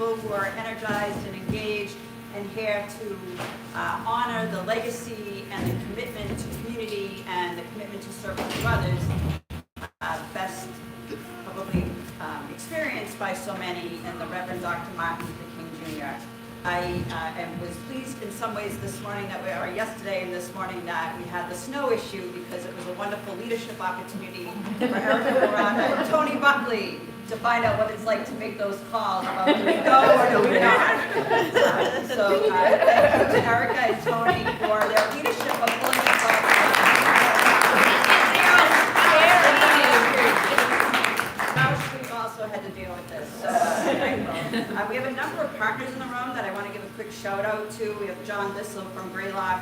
people who are energized and engaged and here to honor the legacy and the commitment to community and the commitment to service to others, best probably experienced by so many in the Reverend Dr. Martin Luther King Jr. I was pleased in some ways this morning or yesterday and this morning that we had the snow issue, because it was a wonderful leadership opportunity for Erica Barada and Tony Buckley to find out what it's like to make those calls about do we go or do we not. So thank you to Erica and Tony for their leadership of pulling us off. We've also had to deal with this. We have a number of partners in the room that I want to give a quick shout out to. We have John Bissell from Greylock,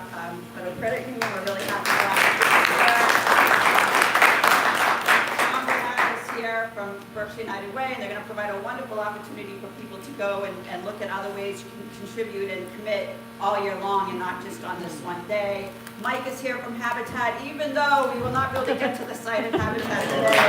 Federal Credit Union. We're really happy to have here from Berkshire United Way, and they're going to provide a wonderful opportunity for people to go and look at other ways you can contribute and commit all year long and not just on this one day. Mike is here from Habitat, even though we will not be able to get to the site of Habitat today.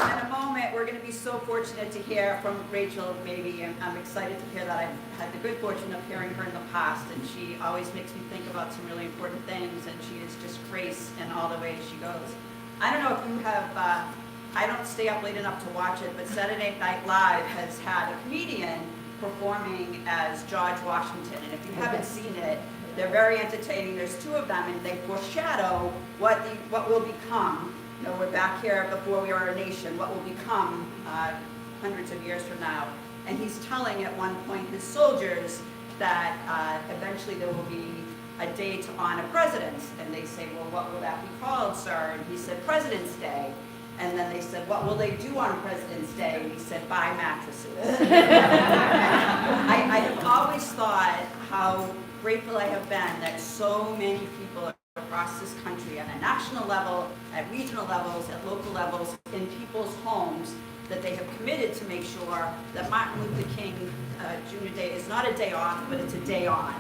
In a moment, we're going to be so fortunate to hear from Rachel Mabee, and I'm excited to hear that. I've had the good fortune of hearing her in the past, and she always makes me think about some really important things, and she is just grace in all the ways she goes. I don't know if you have, I don't stay up late enough to watch it, but Saturday Night Live has had a comedian performing as George Washington, and if you haven't seen it, they're very entertaining. There's two of them, and they foreshadow what will become. You know, we're back here before we are a nation, what will become hundreds of years from now. And he's telling at one point his soldiers that eventually there will be a day to honor presidents. And they say, well, what will that be called, sir? And he said, President's Day. And then they said, what will they do on President's Day? And he said, buy mattresses. I have always thought how grateful I have been that so many people across this country, at a national level, at regional levels, at local levels, in people's homes, that they have committed to make sure that Martin Luther King Jr. Day is not a day off, but it's a day on.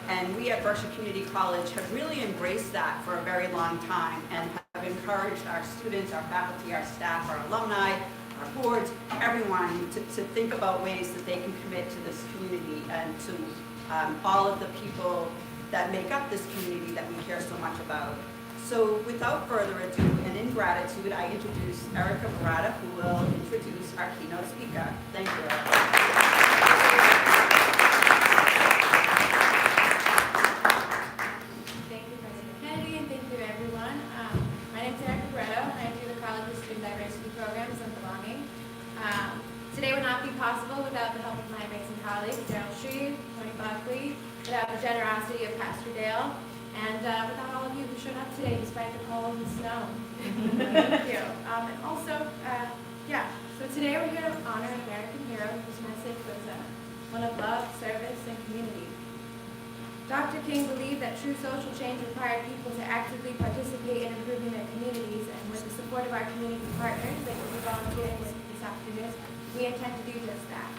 And we at Berkshire Community College have really embraced that for a very long time and have encouraged our students, our faculty, our staff, our alumni, our boards, everyone to think about ways that they can commit to this community and to all of the people that make up this community that we care so much about. So without further ado, and in gratitude, I introduce Erica Barada, who will introduce our keynote speaker. Thank you, Erica. Thank you, President Kennedy, and thank you, everyone. My name is Erica Barada, and I do the College's Student Diversity Programs and Belonging. Today would not be possible without the help of my amazing colleagues, Daryl Shreve, Tony Buckley, without the generosity of Pastor Dale, and without all of you who showed up today despite the cold and snow. Thank you. And also, so today we're here to honor an American hero whose message was one of love, service, and community. Dr. King believed that true social change required people to actively participate in improving their communities, and with the support of our community partners that we'll be volunteering with this afternoon, we intend to do just that.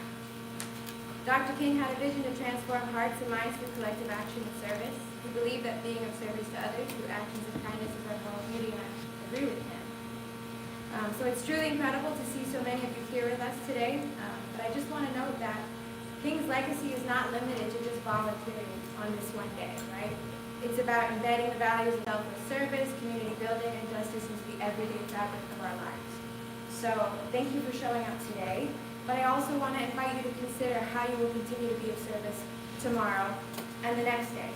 Dr. King had a vision to transform hearts and minds through collective action and service. He believed that being of service to others through actions of kindness is our moral duty, and I agree with him. So it's truly incredible to see so many of you here with us today, but I just want to note that King's legacy is not limited to just volunteering on this one day, right? It's about embedding the values of selfless service, community building, and justice into the everyday fabric of our lives. So thank you for showing up today. But I also want to invite you to consider how you will continue to be of service tomorrow and the next day.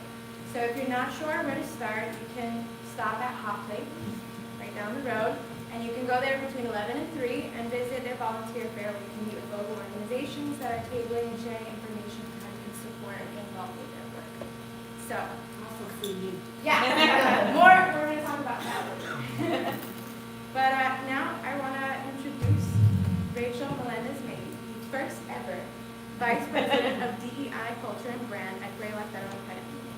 So if you're not sure where to start, you can stop at Hopley, right down the road, and you can go there between 11 and 3 and visit their volunteer fair where you can meet with local organizations that are tabling and sharing information on how you can support and get involved with their work. So, Also food. yeah, we're going to talk about that later. But now I want to introduce Rachel Melendez Mabee, first ever Vice President of DEI Culture and Brand at Greylock Federal Credit Union.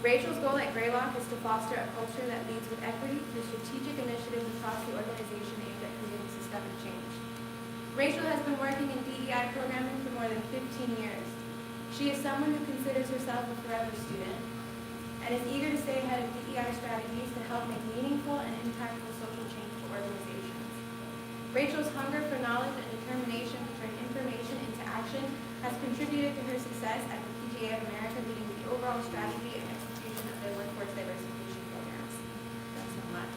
Rachel's goal at Greylock is to foster a culture that leads with equity through strategic initiatives across the organization aimed at creating systemic change. Rachel has been working in DEI programming for more than 15 years. She is someone who considers herself a forever student and is eager to stay ahead of DEI strategies to help make meaningful and impactful social change for organizations. Rachel's hunger for knowledge and determination to turn information into action has contributed to her success at the PGA of America, leading the overall strategy and execution of their workforce diversification programs. Thanks so much.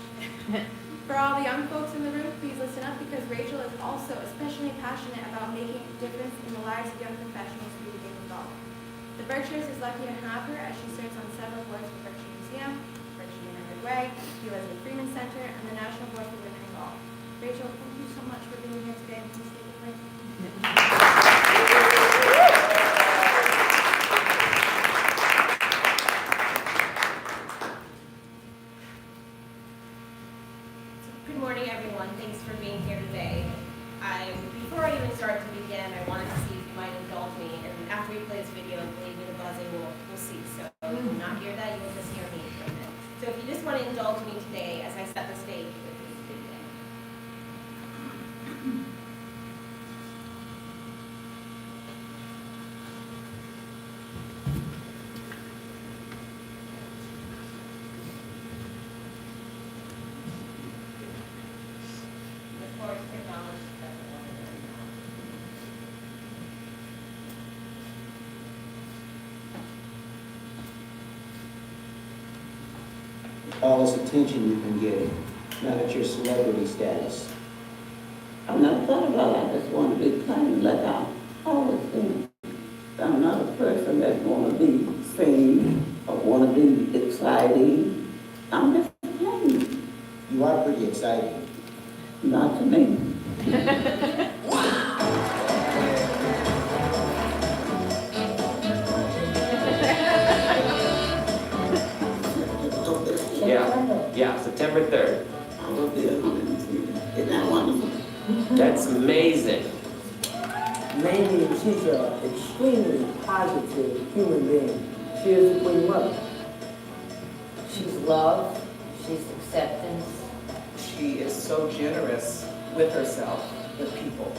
For all the young folks in the room, please listen up, because Rachel is also especially passionate about making a difference in the lives of young professionals who became involved. The Berkshires is lucky to have her, as she serves on several boards for Berkshire Museum, Berkshire United Way, the Leslie Freeman Center, and the National Board for Women in Golf. Rachel, thank you so much for being here today, and please take it away. Good morning, everyone. Thanks for being here today. Before I even start to begin, I wanted to see if you might indulge me. And after we play this video and believe me, the buzzing, we'll see. So if you will not hear that, you will just hear me for a minute. So if you just want to indulge me today as I set the stage with this video. Of course, technology doesn't want to learn now. All this attention you've been getting, now that your celebrity status. I've never thought about it. I just want to be plain like I've always been. I'm not a person that want to be seen or want to be exciting. I'm just plain. You are pretty exciting. Not to me. Yeah, September 3rd. I will be 102. Isn't that wonderful? That's amazing. Mainly, she's an extremely positive human being. She is the Queen Mother. She's love, she's acceptance. She is so generous with herself, with people.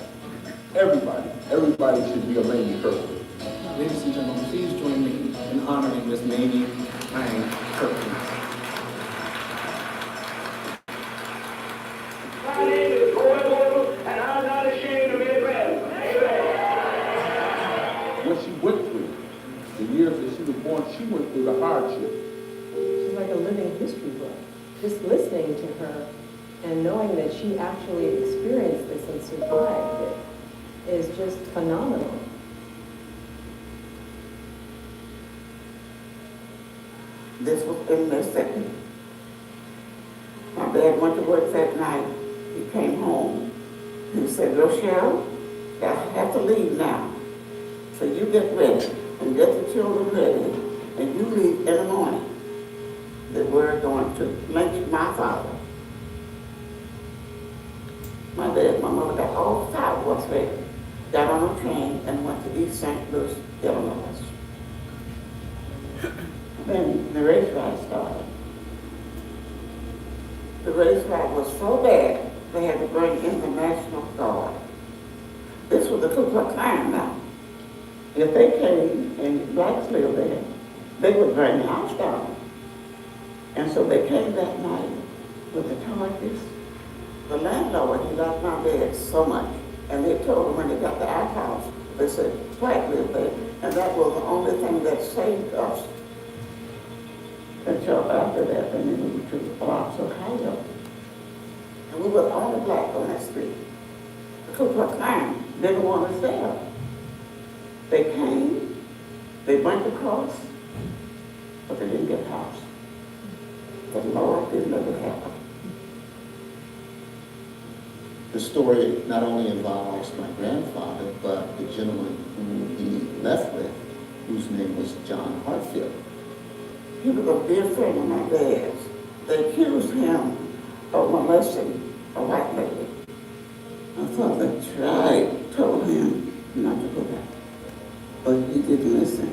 Everybody should be a Mamie Kirkland. Ladies and gentlemen, please join me in honoring Miss Mamie Lang Kirkland. My name is Greylock, and I'm not ashamed to be a man. Amen. What she went through, the years that she was born, she went through the hardship. She's like a living history book. Just listening to her and knowing that she actually experienced this and survived it is just phenomenal. This was in Mississippi. My dad went to work that night. He came home. He said, Rochelle, I have to leave now. So you get ready and get the children ready, and you leave in the morning. That we're going to lunch my father. My dad, my mother got all 5 of us ready, got on a train and went to East St. Louis, Illinois. Then the race ride started. The race ride was so bad, they had to bring in the National Guard. This was the Ku Klux Klan now. If they came and blacks lived there, they would bring the house down. And so they came that night with the torches. The landlord, he loved my bed so much. And they told him when they got to our house, they said, black lived there. And that was the only thing that saved us. Until after that, then we moved to Bronx, Ohio. And we were the only black on that street. The Ku Klux Klan didn't want us there. They came, they went across, but they didn't get a house. The Lord didn't let it happen. The story not only involves my grandfather, but the gentleman whom he left with, whose name was John Hartfield. He was a dear friend of my dad's. They accused him of molesting a white lady. My father told him not to go back, but he didn't listen.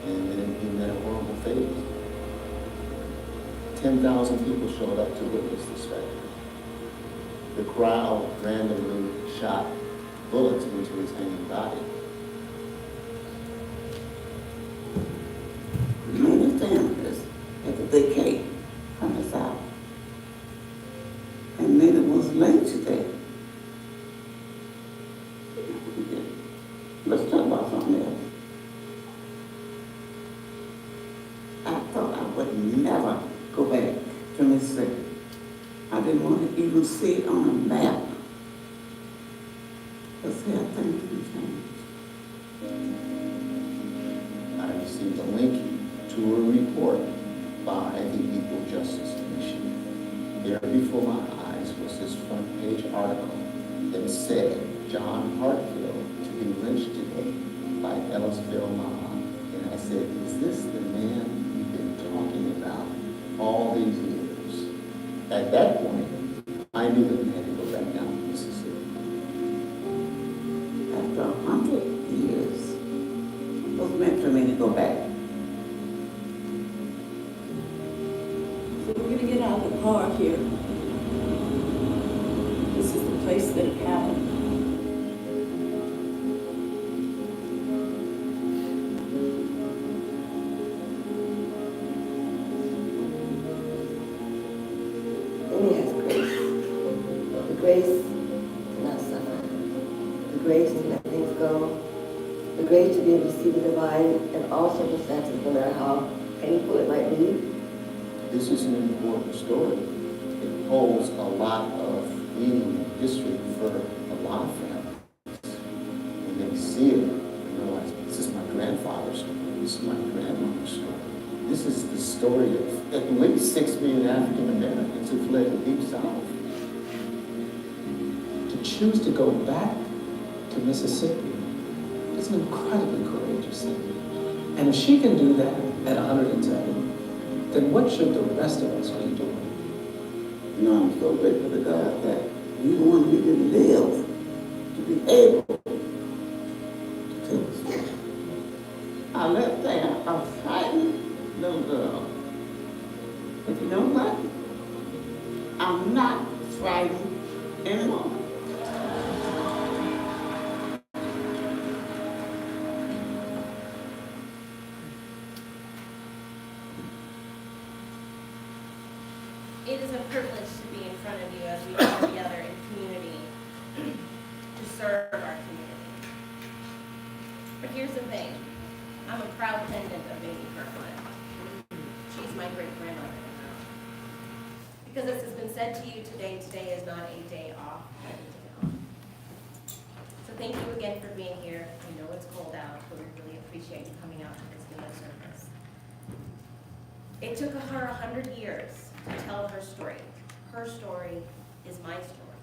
And then he met a horrible fate. 10,000 people showed up to witness the spectacle. The crowd randomly shot bullets into his hanging body. Many families had to vacate from the South. And many was lynched Let's talk about something else. I thought I would never go back to Mississippi. I didn't want to even see it on a map. But see, I think things change. I received a link to a report by the Equal Justice Commission. There before my eyes was this front page article that said, John Hartfield to be lynched today by Ellisville Mob. And I said, is this the man we've been talking about all these years? At that point, I knew that we had to go back down to Mississippi. After 100 years, it was meant for me to go back. So we're going to get out of the car here. This is the place that it happened. Then he has grace. The grace to not suffer. The grace to let things go. The grace to be able to see the divine in all circumstances, no matter how painful it might be. This is an important story. It holds a lot of meaning and history for a lot of families. When they see it, they realize, this is my grandfather's story. This is my grandmother's story. This is the story of at least 6 million African Americans who fled the Deep South. To choose to go back to Mississippi is an incredibly courageous thing. And if she can do that at 107, then what should the rest of us be doing? You know, I'm so grateful to God that you want me to live, to be able to tell the story. I left there a frightened little girl. But you know what? I'm not frightened anymore. It is a privilege to be in front of you as we come together in community to serve our community. But here's the thing. I'm a proud descendant of Mabee Kirkland. She's my great-grandmother. Because as has been said to you today is not a day off, but a day on. So thank you again for being here. I know it's cold out, but we really appreciate you coming out to this Keynote service. It took her 100 years to tell her story. Her story is my story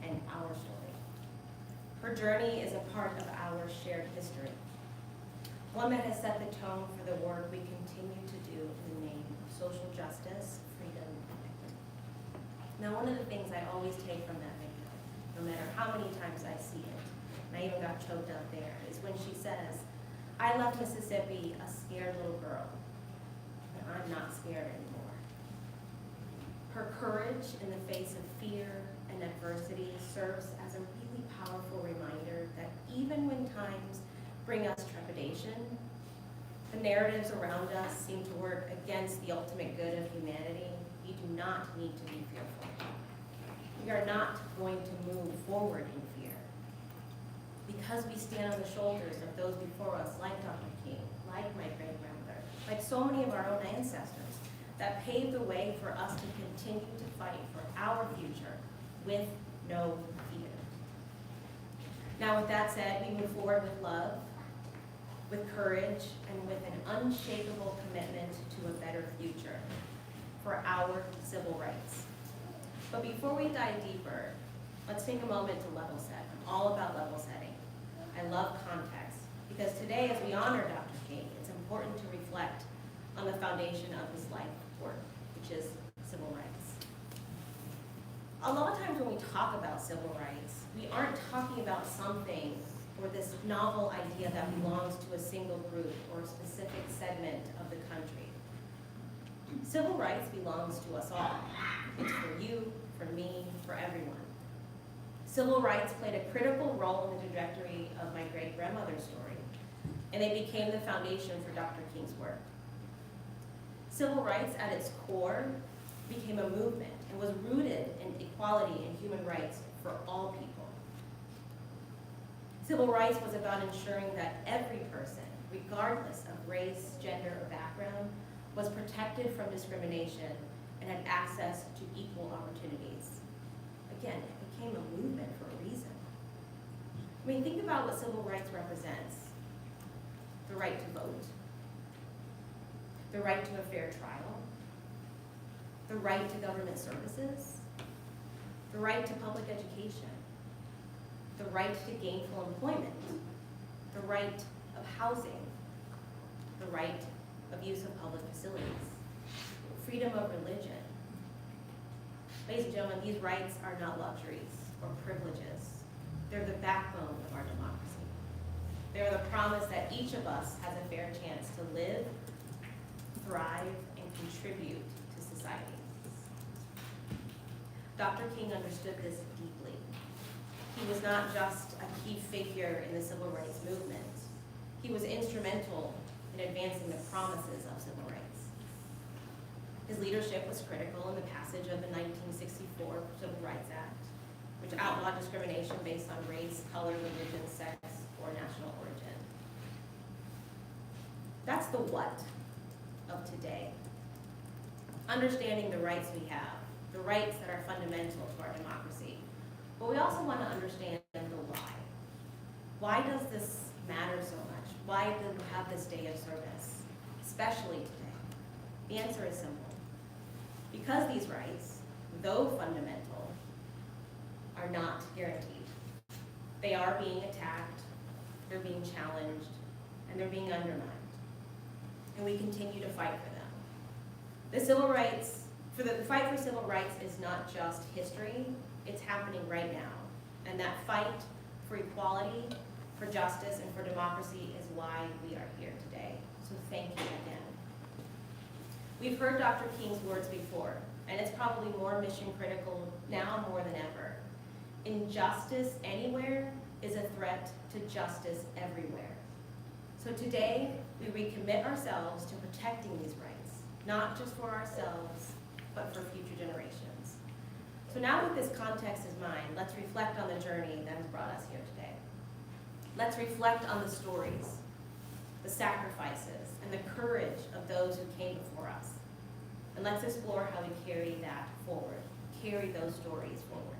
and our story. Her journey is a part of our shared history, one that has set the tone for the work we continue to do in the name of social justice, freedom, and equity. Now, one of the things I always take from that video, no matter how many times I see it, and I even got choked up there, is when she says, I left Mississippi a scared little girl, but I'm not scared anymore. Her courage in the face of fear and adversity serves as a really powerful reminder that even when times bring us trepidation, the narratives around us seem to work against the ultimate good of humanity, we do not need to be fearful. We are not going to move forward in fear. Because we stand on the shoulders of those before us, like Dr. King, like my great-grandmother, like so many of our own ancestors, that paved the way for us to continue to fight for our future with no fear. Now, with that said, we move forward with love, with courage, and with an unshakable commitment to a better future for our civil rights. But before we dive deeper, let's take a moment to level set. I'm all about level setting. I love context, because today, as we honor Dr. King, it's important to reflect on the foundation of his life work, which is civil rights. A lot of times when we talk about civil rights, we aren't talking about something or this novel idea that belongs to a single group or a specific segment of the country. Civil rights belongs to us all. It's for you, for me, for everyone. Civil rights played a critical role in the trajectory of my great-grandmother's story, and they became the foundation for Dr. King's work. Civil rights at its core became a movement and was rooted in equality and human rights for all people. Civil rights was about ensuring that every person, regardless of race, gender, or background, was protected from discrimination and had access to equal opportunities. Again, it became a movement for a reason. I mean, think about what civil rights represents. The right to vote, the right to a fair trial, the right to government services, the right to public education, the right to gainful employment, the right of housing, the right of use of public facilities, freedom of religion. Ladies and gentlemen, these rights are not luxuries or privileges. They're the backbone of our democracy. They're the promise that each of us has a fair chance to live, thrive, and contribute to society. Dr. King understood this deeply. He was not just a key figure in the civil rights movement. He was instrumental in advancing the promises of civil rights. His leadership was critical in the passage of the 1964 Civil Rights Act, which outlawed discrimination based on race, color, religion, sex, or national origin. That's the what of today. Understanding the rights we have, the rights that are fundamental to our democracy. But we also want to understand the why. Why does this matter so much? Why do we have this day of service, especially today? The answer is simple. Because these rights, though fundamental, are not guaranteed. They are being attacked, they're being challenged, and they're being undermined. And we continue to fight for them. The fight for civil rights is not just history, it's happening right now. And that fight for equality, for justice, and for democracy is why we are here today. So thank you again. We've heard Dr. King's words before, and it's probably more mission critical now more than ever. Injustice anywhere is a threat to justice everywhere. So today, we recommit ourselves to protecting these rights, not just for ourselves, but for future generations. So now with this context in mind, let's reflect on the journey that has brought us here today. Let's reflect on the stories, the sacrifices, and the courage of those who came before us. And let's explore how we carry that forward, carry those stories forward.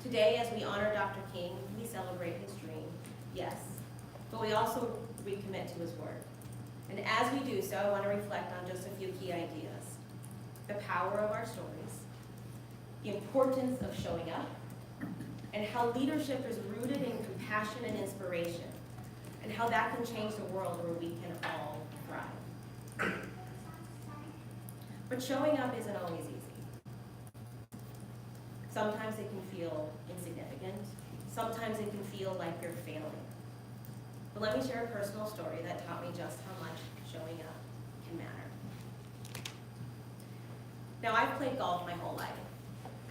Today, as we honor Dr. King, we celebrate his dream, yes, but we also recommit to his work. And as we do so, I want to reflect on just a few key ideas. The power of our stories, the importance of showing up, and how leadership is rooted in compassion and inspiration, and how that can change the world where we can all thrive. But showing up isn't always easy. Sometimes it can feel insignificant. Sometimes it can feel like you're failing. But let me share a personal story that taught me just how much showing up can matter. Now, I've played golf my whole life.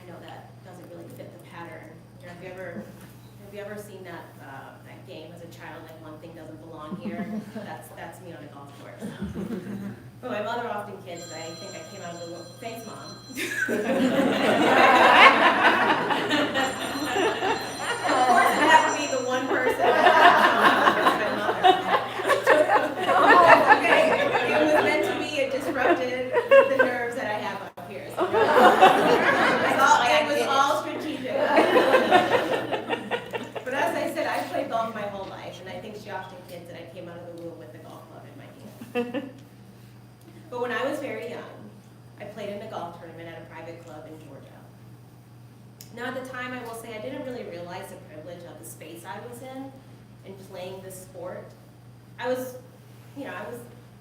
I know that doesn't really fit the pattern. Have you ever seen that game as a child, like one thing doesn't belong here? That's me on a golf course. But my mother often kids that I think I came out of the womb. Thanks, Mom. Of course, it had to be the one person. My mother. Okay, it was meant to be. It disrupted the nerves that I have up here. So it was all strategic. But as I said, I've played golf my whole life, and I think she often kids that I came out of the womb with the golf club in my hand. But when I was very young, I played in a golf tournament at a private club in Georgia. Now at the time, I will say I didn't really realize the privilege of the space I was in playing this sport. I was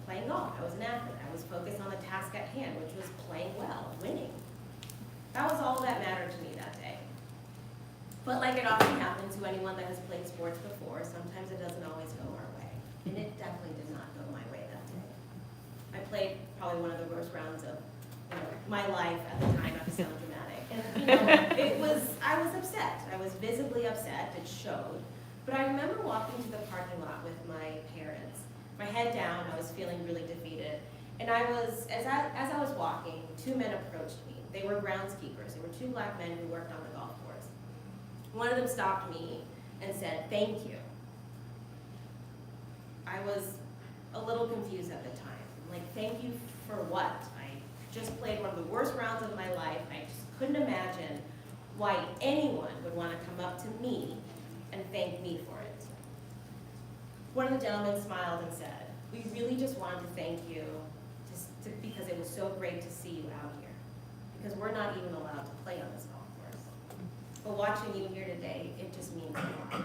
playing golf. I was an athlete. I was focused on the task at hand, which was playing well, winning. That was all that mattered to me that day. But like it often happens to anyone that has played sports before, sometimes it doesn't always go our way. And it definitely did not go my way that day. I played probably one of the worst rounds of my life at the time. Not to sound dramatic. And I was upset. I was visibly upset. It showed. But I remember walking to the parking lot with my parents. My head down, I was feeling really defeated. And as I was walking, two men approached me. They were groundskeepers. They were two black men who worked on the golf course. One of them stopped me and said, "Thank you." I was a little confused at the time. Like, thank you for what? I just played one of the worst rounds of my life. I just couldn't imagine why anyone would want to come up to me and thank me for it. One of the gentlemen smiled and said, "We really just wanted to thank you because it was so great to see you out here. Because we're not even allowed to play on this golf course. But watching you here today, it just means a lot."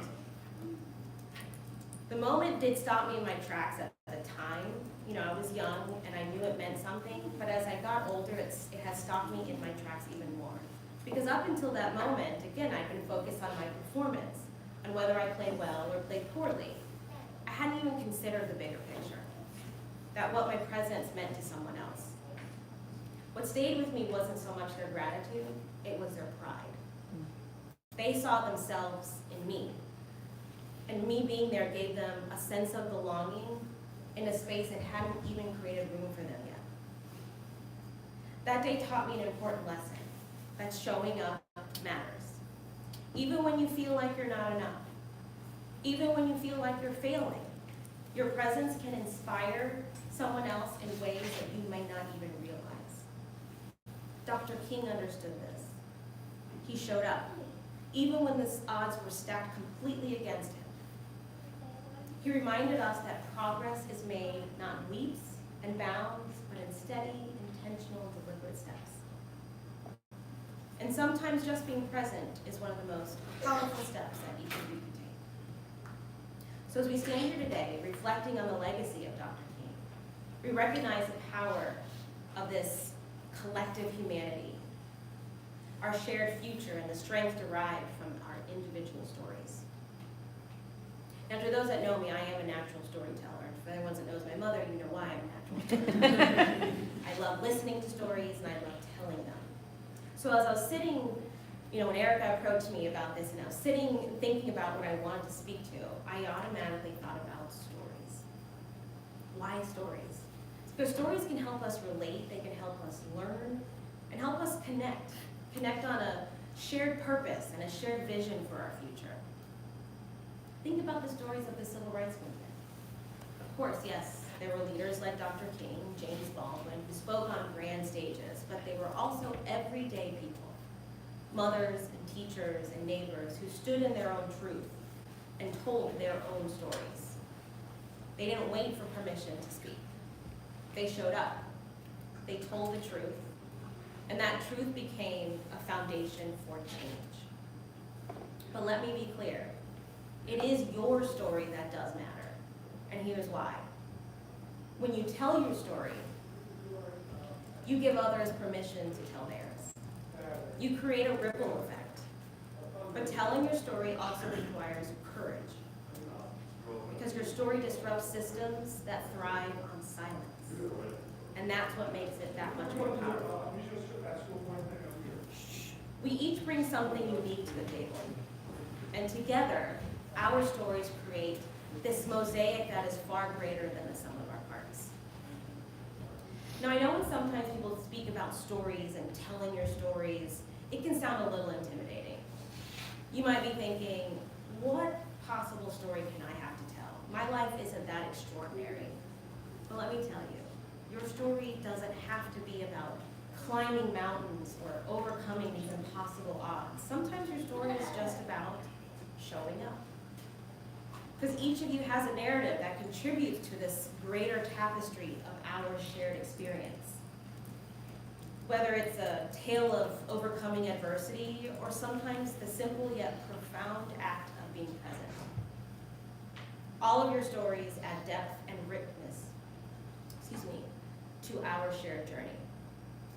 The moment did stop me in my tracks at the time. You know, I was young and I knew it meant something, but as I got older, it has stopped me in my tracks even more. Because up until that moment, again, I'd been focused on my performance, on whether I played well or played poorly. I hadn't even considered the bigger picture, that what my presence meant to someone else. What stayed with me wasn't so much their gratitude, it was their pride. They saw themselves in me, and me being there gave them a sense of belonging in a space that hadn't even created room for them yet. That day taught me an important lesson, that showing up matters. Even when you feel like you're not enough, even when you feel like you're failing, your presence can inspire someone else in ways that you may not even realize. Dr. King understood this. He showed up, even when the odds were stacked completely against him. He reminded us that progress is made not in leaps and bounds, but in steady, intentional, deliberate steps. And sometimes just being present is one of the most powerful steps that each of you can take. So as we stand here today, reflecting on the legacy of Dr. King, we recognize the power of this collective humanity, our shared future, and the strength derived from our individual stories. Now, to those that know me, I am a natural storyteller. And for the ones that knows my mother, you know why I'm a natural storyteller. I love listening to stories, and I love telling them. So as I was sitting, you know, when Erica approached me about this, and I was sitting thinking about what I wanted to speak to, I automatically thought about stories. Why stories? Because stories can help us relate, they can help us learn, and help us connect on a shared purpose and a shared vision for our future. Think about the stories of the Civil Rights Movement. Of course, yes, there were leaders like Dr. King, James Baldwin, who spoke on grand stages, but they were also everyday people, mothers and teachers and neighbors who stood in their own truth and told their own stories. They didn't wait for permission to speak. They showed up. They told the truth, and that truth became a foundation for change. But let me be clear. It is your story that does matter, and here's why. When you tell your story, you give others permission to tell theirs. You create a ripple effect. But telling your story also requires courage, because your story disrupts systems that thrive on silence, and that's what makes it that much more powerful. We each bring something unique to the table, and together, our stories create this mosaic that is far greater than the sum of our parts. Now, I know when sometimes people speak about stories and telling your stories, it can sound a little intimidating. You might be thinking, what possible story can I have to tell? My life isn't that extraordinary. But let me tell you, your story doesn't have to be about climbing mountains or overcoming these impossible odds. Sometimes your story is just about showing up. Because each of you has a narrative that contributes to this greater tapestry of our shared experience. Whether it's a tale of overcoming adversity, or sometimes the simple yet profound act of being present. All of your stories add depth and richness, to our shared journey.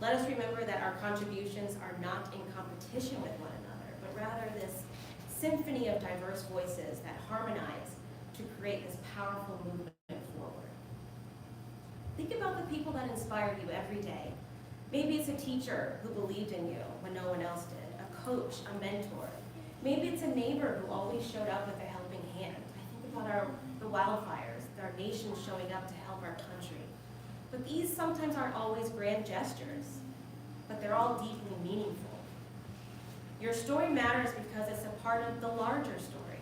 Let us remember that our contributions are not in competition with one another, but rather this symphony of diverse voices that harmonize to create this powerful movement forward. Think about the people that inspired you every day. Maybe it's a teacher who believed in you when no one else did, a coach, a mentor. Maybe it's a neighbor who always showed up with a helping hand. I think about the wildfires, our nation showing up to help our country. But these sometimes aren't always grand gestures, but they're all deeply meaningful. Your story matters because it's a part of the larger story,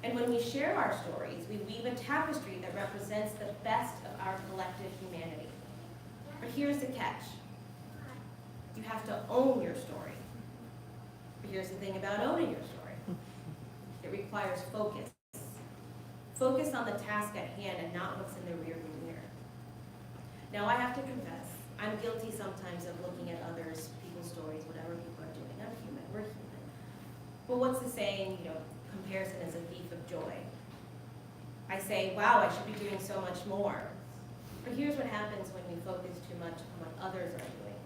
And when we share our stories, we weave a tapestry that represents the best of our collective humanity. But here's the catch. You have to own your story. But here's the thing about owning your story. It requires focus. Focus on the task at hand and not what's in the rearview mirror. Now I have to confess, I'm guilty sometimes of looking at others, people's stories, whatever people are doing. I'm human, we're human. But what's the saying, comparison is a thief of joy. I say, wow, I should be doing so much more. But here's what happens when we focus too much on what others are doing.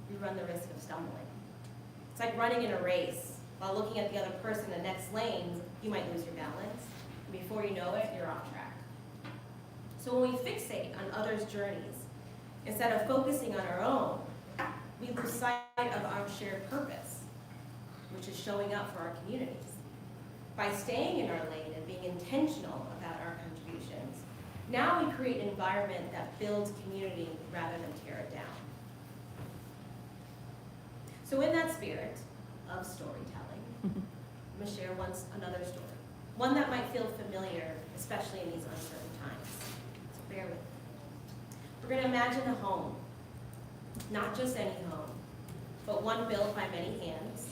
We run the risk of stumbling. It's like running in a race. While looking at the other person in the next lane, you might lose your balance. And before you know it, you're off track. So when we fixate on others' journeys, instead of focusing on our own, we lose sight of our shared purpose, which is showing up for our communities. By staying in our lane and being intentional about our contributions, now we create an environment that builds community rather than tear it down. So in that spirit of storytelling, I'm going to share another story. One that might feel familiar, especially in these uncertain times. So bear with me. We're going to imagine a home, not just any home, but one built by many hands,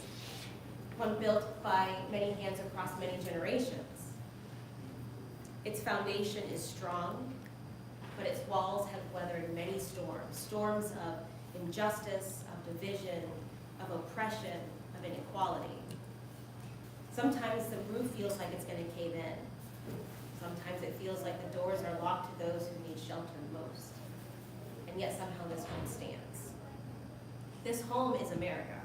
one built by many hands across many generations. Its foundation is strong, but its walls have weathered many storms, storms of injustice, of division, of oppression, of inequality. Sometimes the roof feels like it's going to cave in. Sometimes it feels like the doors are locked to those who need shelter most. And yet somehow this home stands. This home is America.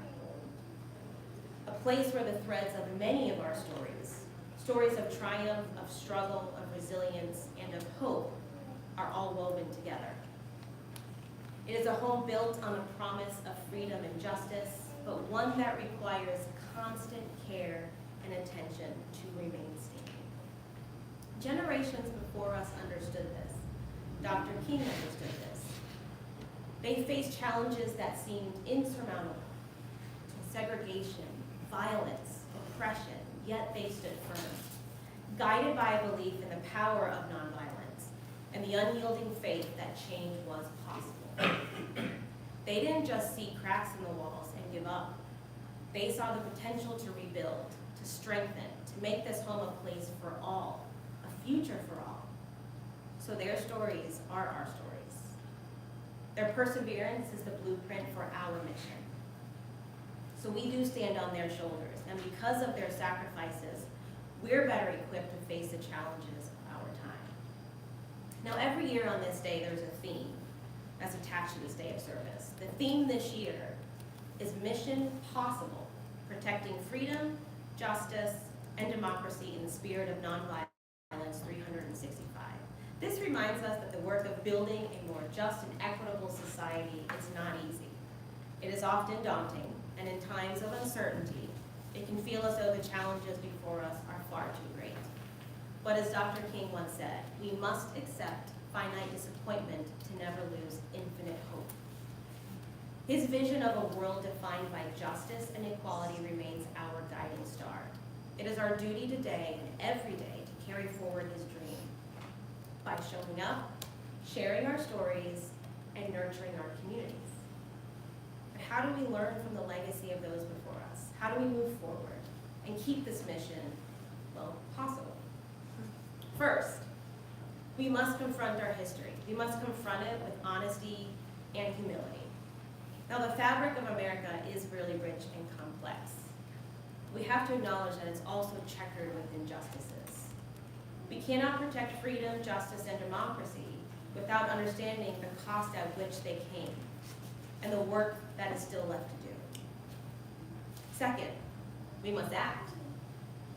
A place where the threads of many of our stories, stories of triumph, of struggle, of resilience, and of hope, are all woven together. It is a home built on a promise of freedom and justice, but one that requires constant care and attention to remain standing. Generations before us understood this. Dr. King understood this. They faced challenges that seemed insurmountable. Segregation, violence, oppression, yet they stood firm, guided by a belief in the power of nonviolence and the unyielding faith that change was possible. They didn't just see cracks in the walls and give up. They saw the potential to rebuild, to strengthen, to make this home a place for all, a future for all. So their stories are our stories. Their perseverance is the blueprint for our mission. So we do stand on their shoulders, and because of their sacrifices, we're better equipped to face the challenges of our time. Now, every year on this day, there's a theme that's attached to this day of service. The theme this year is Mission Possible, protecting freedom, justice, and democracy in the spirit of nonviolence 365. This reminds us that the work of building a more just and equitable society is not easy. It is often daunting, and in times of uncertainty, it can feel as though the challenges before us are far too great. But as Dr. King once said, we must accept finite disappointment to never lose infinite hope. His vision of a world defined by justice and equality remains our guiding star. It is our duty today and every day to carry forward his dream by showing up, sharing our stories, and nurturing our communities. But how do we learn from the legacy of those before us? How do we move forward and keep this mission, possible? First, we must confront our history. We must confront it with honesty and humility. Now, the fabric of America is really rich and complex. We have to acknowledge that it's also checkered with injustices. We cannot protect freedom, justice, and democracy without understanding the cost at which they came and the work that is still left to do. Second, we must act.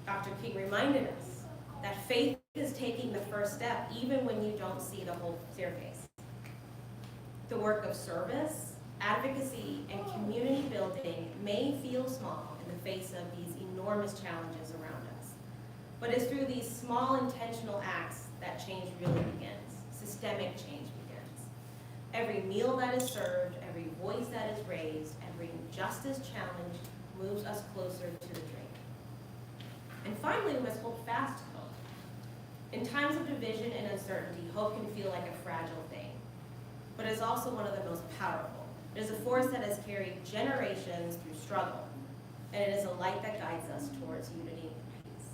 Dr. King reminded us that faith is taking the first step even when you don't see the whole staircase. The work of service, advocacy, and community building may feel small in the face of these enormous challenges around us, but it's through these small intentional acts that change really begins, systemic change begins. Every meal that is served, every voice that is raised, every injustice challenge moves us closer to the dream. And finally, we must hold fast to hope. In times of division and uncertainty, hope can feel like a fragile thing, but it's also one of the most powerful. It is a force that has carried generations through struggle, and it is a light that guides us towards unity and peace.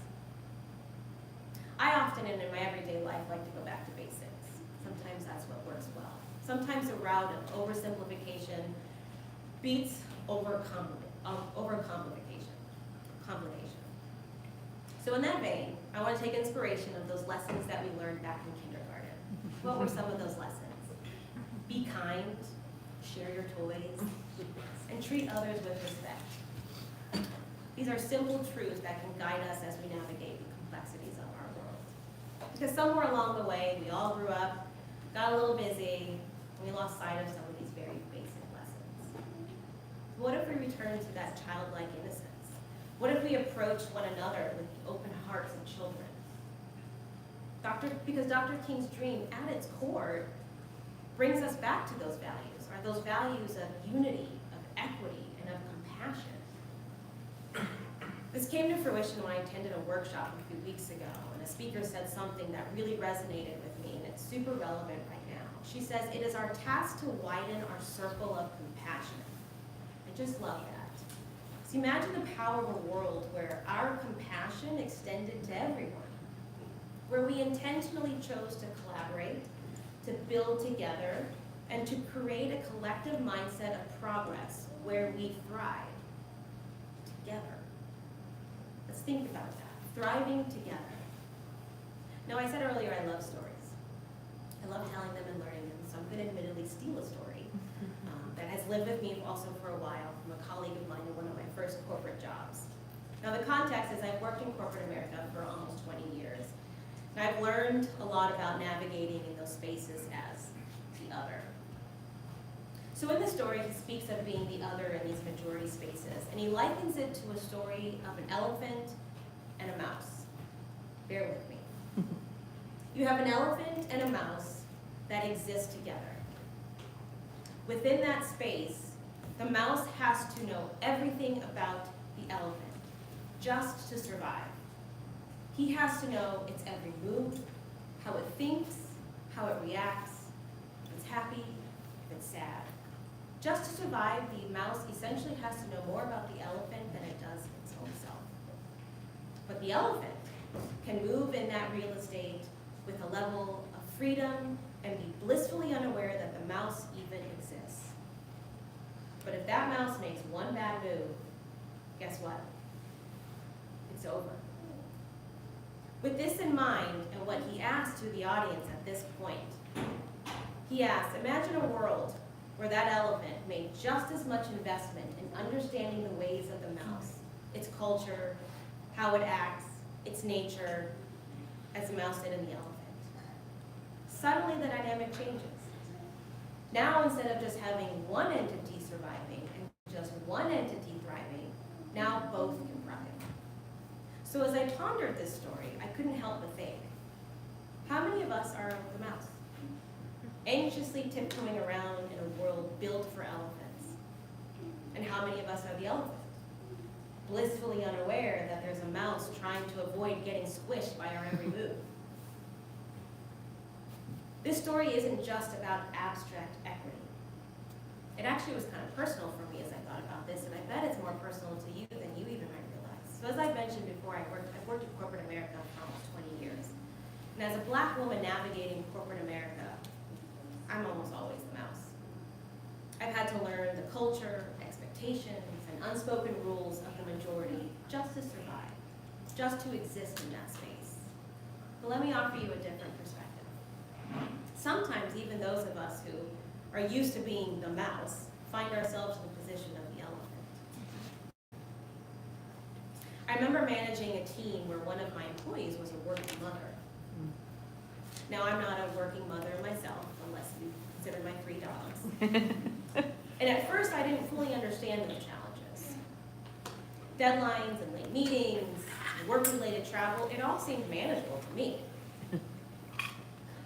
I often, and in my everyday life, like to go back to basics. Sometimes that's what works well. Sometimes a route of oversimplification beats complication. So in that vein, I want to take inspiration of those lessons that we learned back in kindergarten. What were some of those lessons? Be kind, share your toys, and treat others with respect. These are simple truths that can guide us as we navigate the complexities of our world. Because somewhere along the way, we all grew up, got a little busy, and we lost sight of some of these very basic lessons. What if we return to that childlike innocence? What if we approached one another with the open hearts of children? Because Dr. King's dream, at its core, brings us back to those values of unity, of equity, and of compassion. This came to fruition when I attended a workshop a few weeks ago, and a speaker said something that really resonated with me, and it's super relevant right now. She says, "It is our task to widen our circle of compassion." I just love that. So imagine the power of a world where our compassion extended to everyone, where we intentionally chose to collaborate, to build together, and to create a collective mindset of progress where we thrive together. Let's think about that, thriving together. Now, I said earlier I love stories. I love telling them and learning them, so I'm going to admittedly steal a story that has lived with me also for a while from a colleague of mine in one of my first corporate jobs. Now, the context is I've worked in corporate America for almost 20 years, and I've learned a lot about navigating in those spaces as the other. So in the story, he speaks of being the other in these majority spaces, and he likens it to a story of an elephant and a mouse. Bear with me. You have an elephant and a mouse that exist together. Within that space, the mouse has to know everything about the elephant just to survive. He has to know its every move, how it thinks, how it reacts, if it's happy, if it's sad. Just to survive, the mouse essentially has to know more about the elephant than it does its own self. But the elephant can move in that real estate with a level of freedom and be blissfully unaware that the mouse even exists. But if that mouse makes one bad move, guess what? It's over. With this in mind, and what he asked to the audience at this point, he asked, imagine a world where that elephant made just as much investment in understanding the ways of the mouse, its culture, how it acts, its nature, as the mouse did in the elephant. Suddenly the dynamic changes. Now instead of just having one entity surviving and just one entity thriving, now both can thrive. So as I pondered this story, I couldn't help but think, how many of us are the mouse? Anxiously tiptoeing around in a world built for elephants. And how many of us are the elephant? Blissfully unaware that there's a mouse trying to avoid getting squished by our every move. This story isn't just about abstract equity. It actually was kind of personal for me as I thought about this, and I bet it's more personal to you than you even might realize. So as I mentioned before, I've worked in corporate America for almost 20 years. And as a Black woman navigating corporate America, I'm almost always the mouse. I've had to learn the culture, expectations, and unspoken rules of the majority just to survive, just to exist in that space. But let me offer you a different perspective. Sometimes even those of us who are used to being the mouse find ourselves in the position of the elephant. I remember managing a team where one of my employees was a working mother. Now, I'm not a working mother myself, unless you consider my 3 dogs. And at first, I didn't fully understand those challenges. Deadlines and late meetings, and work-related travel, it all seemed manageable to me.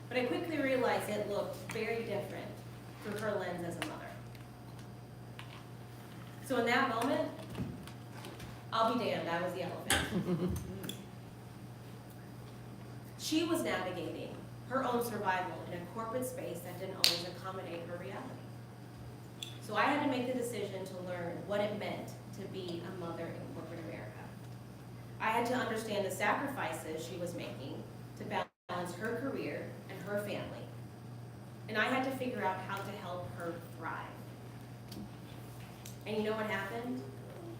But I quickly realized it looked very different through her lens as a mother. So in that moment, I'll be damned, I was the elephant. She was navigating her own survival in a corporate space that didn't always accommodate her reality. So I had to make the decision to learn what it meant to be a mother in corporate America. I had to understand the sacrifices she was making to balance her career and her family. And I had to figure out how to help her thrive. And you know what happened?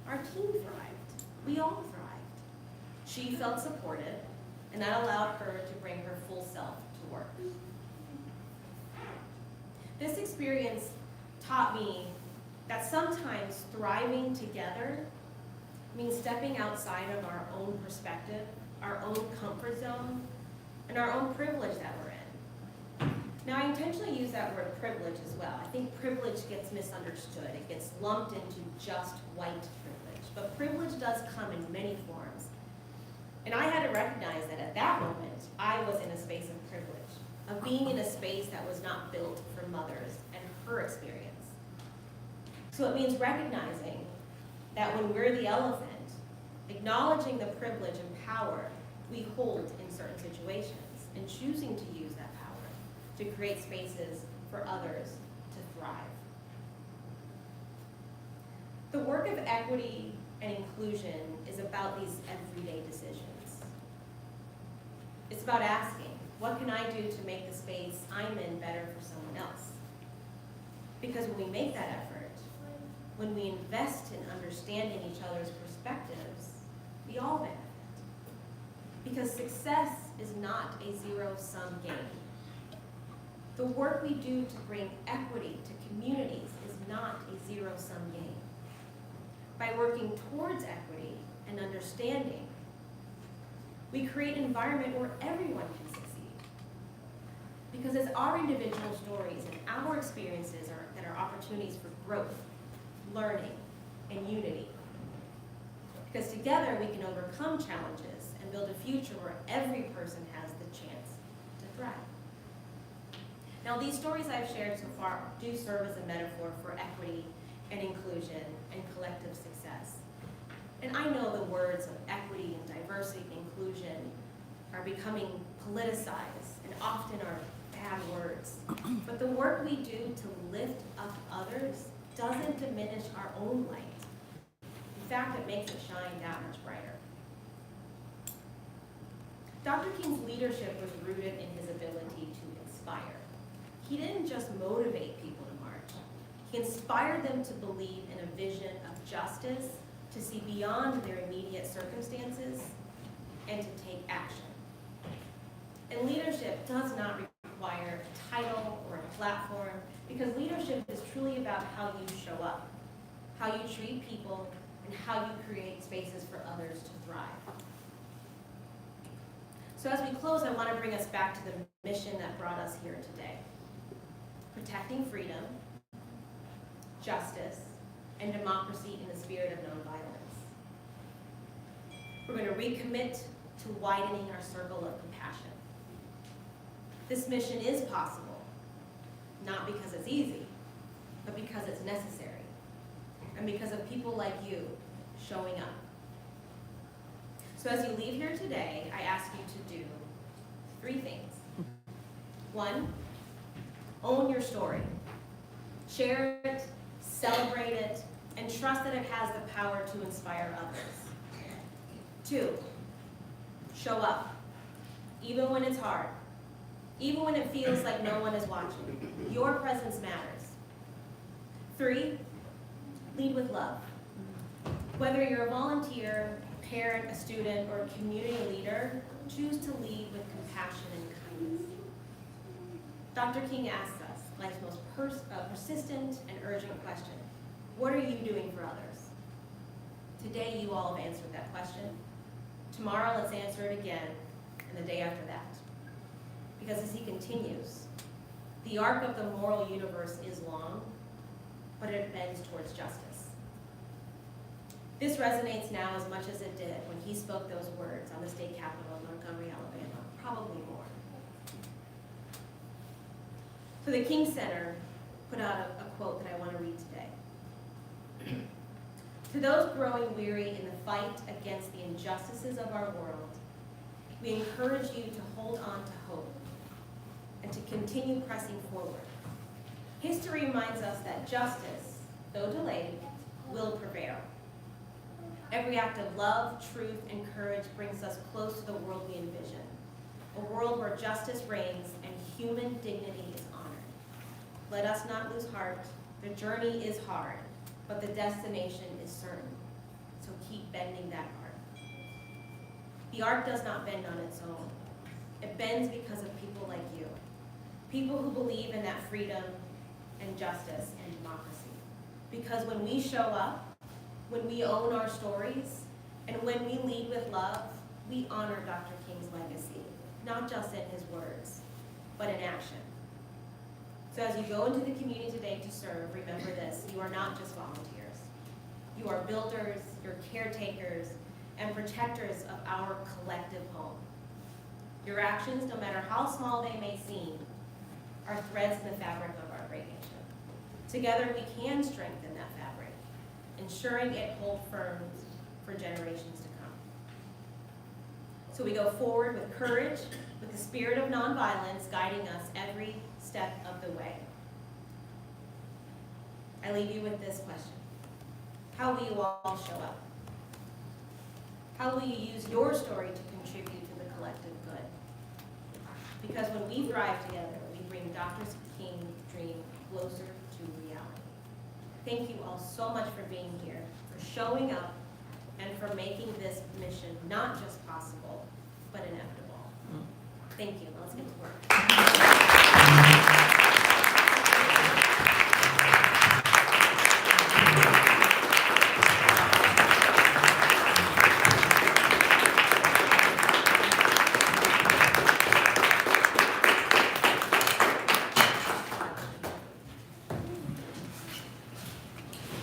Our team thrived. We all thrived. She felt supported, and that allowed her to bring her full self to work. This experience taught me that sometimes thriving together means stepping outside of our own perspective, our own comfort zone, and our own privilege that we're in. Now, I intentionally use that word privilege as well. I think privilege gets misunderstood. It gets lumped into just white privilege. But privilege does come in many forms. And I had to recognize that at that moment, I was in a space of privilege, of being in a space that was not built for mothers and her experience. So it means recognizing that when we're the elephant, acknowledging the privilege and power we hold in certain situations, and choosing to use that power to create spaces for others to thrive. The work of equity and inclusion is about these everyday decisions. It's about asking, what can I do to make the space I'm in better for someone else? Because when we make that effort, when we invest in understanding each other's perspectives, we all benefit. Because success is not a zero-sum game. The work we do to bring equity to communities is not a zero-sum game. By working towards equity and understanding, we create an environment where everyone can succeed. Because it's our individual stories and our experiences that are opportunities for growth, learning, and unity. Because together we can overcome challenges and build a future where every person has the chance to thrive. Now, these stories I've shared so far do serve as a metaphor for equity and inclusion and collective success. And I know the words of equity and diversity and inclusion are becoming politicized and often are bad words. But the work we do to lift up others doesn't diminish our own light. In fact, it makes it shine that much brighter. Dr. King's leadership was rooted in his ability to inspire. He didn't just motivate people to march. He inspired them to believe in a vision of justice, to see beyond their immediate circumstances, and to take action. And leadership does not require a title or a platform, because leadership is truly about how you show up, how you treat people, and how you create spaces for others to thrive. So as we close, I want to bring us back to the mission that brought us here today. Protecting freedom, justice, and democracy in the spirit of nonviolence. We're going to recommit to widening our circle of compassion. This mission is possible, not because it's easy, but because it's necessary, and because of people like you showing up. So as you leave here today, I ask you to do 3 things. 1, own your story. Share it, celebrate it, and trust that it has the power to inspire others. 2, show up, even when it's hard, even when it feels like no one is watching. Your presence matters. 3, lead with love. Whether you're a volunteer, a parent, a student, or a community leader, choose to lead with compassion and kindness. Dr. King asks us, life's most persistent and urgent question, what are you doing for others? Today, you all have answered that question. Tomorrow, let's answer it again, and the day after that. Because as he continues, the arc of the moral universe is long, but it bends towards justice. This resonates now as much as it did when he spoke those words on the state capitol of Montgomery, Alabama, probably more. So the King Center put out a quote that I want to read today. To those growing weary in the fight against the injustices of our world, we encourage you to hold on to hope and to continue pressing forward. History reminds us that justice, though delayed, will prevail. Every act of love, truth, and courage brings us close to the world we envision, a world where justice reigns and human dignity is honored. Let us not lose heart. The journey is hard, but the destination is certain. So keep bending that arc. The arc does not bend on its own. It bends because of people like you, people who believe in that freedom and justice and democracy. Because when we show up, when we own our stories, and when we lead with love, we honor Dr. King's legacy, not just in his words, but in action. So as you go into the community today to serve, remember this: you are not just volunteers. You are builders, you're caretakers, and protectors of our collective home. Your actions, no matter how small they may seem, are threads in the fabric of our great nation. Together we can strengthen that fabric, ensuring it holds firm for generations to come. So we go forward with courage, with the spirit of nonviolence guiding us every step of the way. I leave you with this question: how will you all show up? How will you use your story to contribute to the collective good? Because when we thrive together, we bring Dr. King's dream closer to reality. Thank you all so much for being here, for showing up, and for making this mission not just possible, but inevitable. Thank you. Let's get to work.